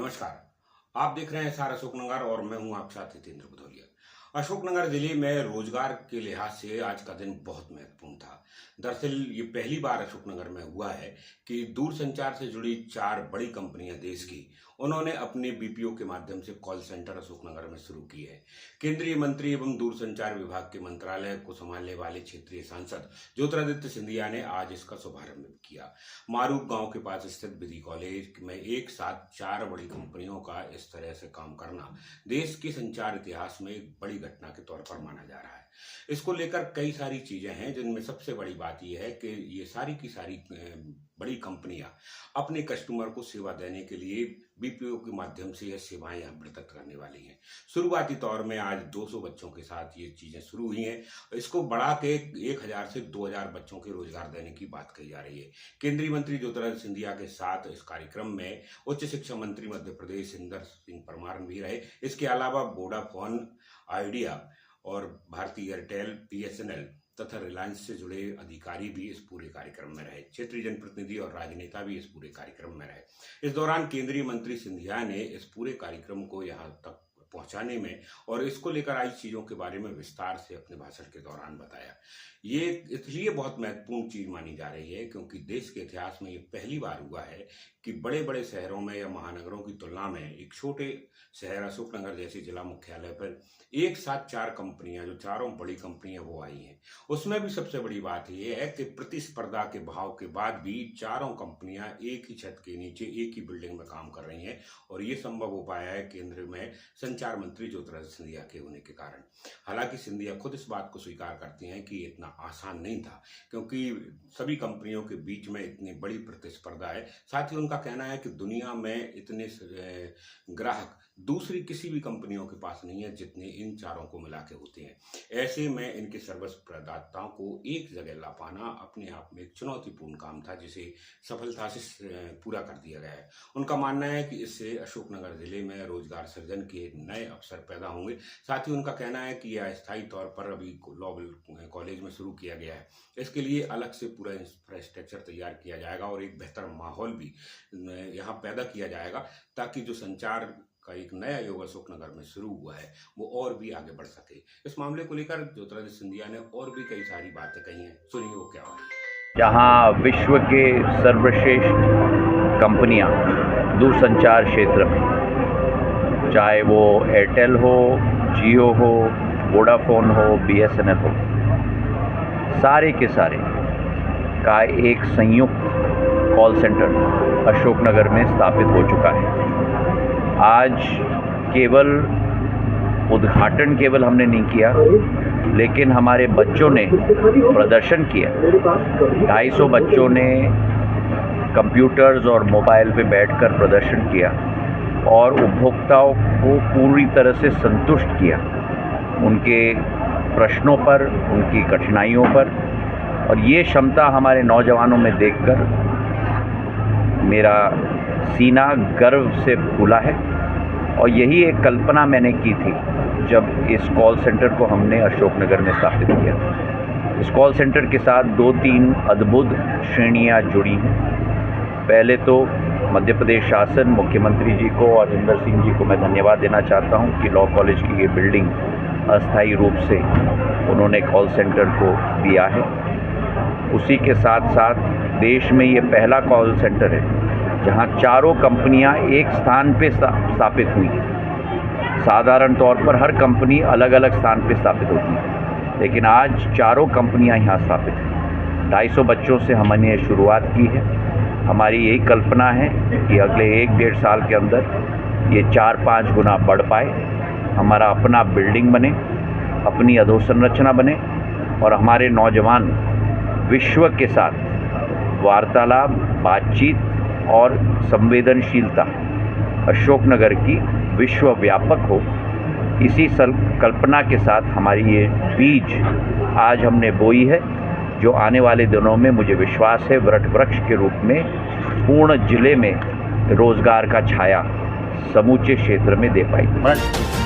नमस्कार। आप देख रहे हैं सारा अशोकनगर और मैं हूं आपके साथ हितेंद्र भदौरिया। अशोकनगर जिले में रोजगार के लिहाज से आज का दिन बहुत महत्वपूर्ण था। दरअसल ये पहली बार अशोकनगर में हुआ है कि दूरसंचार से जुड़ी 4 बड़ी कंपनियां देश की उन्होंने अपने बीपीओ के माध्यम से कॉल सेंटर अशोकनगर में शुरू की है। केंद्रीय मंत्री एवं दूरसंचार विभाग के मंत्रालय को संभालने वाले क्षेत्रीय सांसद ज्योतिरादित्य सिंधिया ने आज इसका शुभारंभ किया। मारूफ गांव के पास स्थित विधि कॉलेज में एक साथ 4 बड़ी कंपनियों का इस तरह से काम करना देश के संचार इतिहास में एक बड़ी घटना के तौर पर माना जा रहा है। इसको लेकर कई सारी चीजें हैं, जिनमें सबसे बड़ी बात यह है कि ये सारी की सारी बड़ी कंपनियां अपने कस्टमर को सेवा देने के लिए बीपीओ के माध्यम से यह सेवाएं प्रदत्त करने वाली हैं। शुरुआती तौर में आज 200 बच्चों के साथ ये चीजें शुरू हुई हैं। इसको बढ़ा के 1000 से 2000 बच्चों के रोजगार देने की बात कही जा रही है। केंद्रीय मंत्री ज्योतिरादित्य सिंधिया के साथ इस कार्यक्रम में उच्च शिक्षा मंत्री मध्य प्रदेश इंदर सिंह परमार भी रहे। इसके अलावा वोडाफोन, आइडिया और भारतीय एयरटेल, बीएसएनएल तथा रिलायंस से जुड़े अधिकारी भी इस पूरे कार्यक्रम में रहे। क्षेत्रीय जनप्रतिनिधि और राजनेता भी इस पूरे कार्यक्रम में रहे। इस दौरान केंद्रीय मंत्री सिंधिया ने इस पूरे कार्यक्रम को यहाँ तक पहुंचाने में और इसको लेकर आई चीजों के बारे में विस्तार से अपने भाषण के दौरान बताया। ये इसलिए बहुत महत्वपूर्ण चीज मानी जा रही है क्योंकि देश के इतिहास में ये पहली बार हुआ है कि बड़े बड़े शहरों में या महानगरों की तुलना में एक छोटे शहर अशोकनगर जैसे जिला मुख्यालय पर एक साथ 4 कंपनियां, जो चारों बड़ी कंपनियां वो आई हैं। उसमें भी सबसे बड़ी बात यह है कि प्रतिस्पर्धा के भाव के बाद भी चारों कंपनियां एक ही छत के नीचे एक ही बिल्डिंग में काम कर रही हैं और ये संभव हो पाया है केंद्र में संचार मंत्री ज्योतिरादित्य सिंधिया के होने के कारण। हालांकि सिंधिया खुद इस बात को स्वीकार करती हैं कि इतना आसान नहीं था क्योंकि सभी कंपनियों के बीच में इतनी बड़ी प्रतिस्पर्धा है। साथ ही उनका कहना है कि दुनिया में इतने ग्राहक दूसरी किसी भी कंपनियों के पास नहीं है जितने इन चारों को मिला के होते हैं। ऐसे में इनके सर्विस प्रदाताओं को एक जगह ला पाना अपने आप में एक चुनौतीपूर्ण काम था, जिसे सफलता से पूरा कर दिया गया है। उनका मानना है कि इससे अशोकनगर जिले में रोजगार सृजन के नए अवसर पैदा होंगे। साथ ही उनका कहना है कि यह अस्थायी तौर पर अभी लॉ कॉलेज में शुरू किया गया है। इसके लिए अलग से पूरा इंफ्रास्ट्रक्चर तैयार किया जाएगा और एक बेहतर माहौल भी यहाँ पैदा किया जाएगा ताकि जो संचार का एक नया योग अशोकनगर में शुरू हुआ है वो और भी आगे बढ़ सके। इस मामले को लेकर ज्योतिरादित्य सिंधिया ने और भी कई सारी बातें कही हैं। सुनिए वो क्या है। जहां विश्व के सर्वश्रेष्ठ कंपनियां दूरसंचार क्षेत्र में, चाहे वो एयरटेल हो, जियो हो, वोडाफोन हो, बीएसएनएल हो, सारे के सारे का एक संयुक्त कॉल सेंटर अशोकनगर में स्थापित हो चुका है। आज केवल उद्घाटन केवल हमने नहीं किया, लेकिन हमारे बच्चों ने प्रदर्शन किया। 250 बच्चों ने कंप्यूटर्स और मोबाइल पे बैठकर प्रदर्शन किया और उपभोक्ताओं को पूरी तरह से संतुष्ट किया उनके प्रश्नों पर, उनकी कठिनाइयों पर। और ये क्षमता हमारे नौजवानों में देखकर मेरा सीना गर्व से फूला है। और यही एक कल्पना मैंने की थी जब इस कॉल सेंटर को हमने अशोकनगर में स्थापित किया। इस कॉल सेंटर के साथ 2-3 अद्भुत श्रेणियां जुड़ी हैं। पहले तो मध्य प्रदेश शासन, मुख्यमंत्री जी को और इंदर सिंह जी को मैं धन्यवाद देना चाहता हूं कि लॉ कॉलेज की ये बिल्डिंग अस्थायी रूप से उन्होंने कॉल सेंटर को दिया है। उसी के साथ साथ देश में ये पहला कॉल सेंटर है जहां चारों कंपनियां एक स्थान पे स्थापित हुई हैं। साधारण तौर पर हर कंपनी अलग अलग स्थान पे स्थापित होती है, लेकिन आज चारों कंपनियां यहाँ स्थापित हैं। 250 बच्चों से हमने शुरुआत की है। हमारी यही कल्पना है कि अगले 1-1.5 साल के अंदर ये 4-5 गुना बढ़ पाए, हमारा अपना बिल्डिंग बने, अपनी अधोसंरचना बने और हमारे नौजवान विश्व के साथ वार्तालाप, बातचीत और संवेदनशीलता अशोकनगर की विश्व व्यापक हो। इसी कल्पना के साथ हमारी ये बीज आज हमने बोई है, जो आने वाले दिनों में मुझे विश्वास है वट वृक्ष के रूप में पूर्ण जिले में रोजगार का छाया समूचे क्षेत्र में दे पाएगी।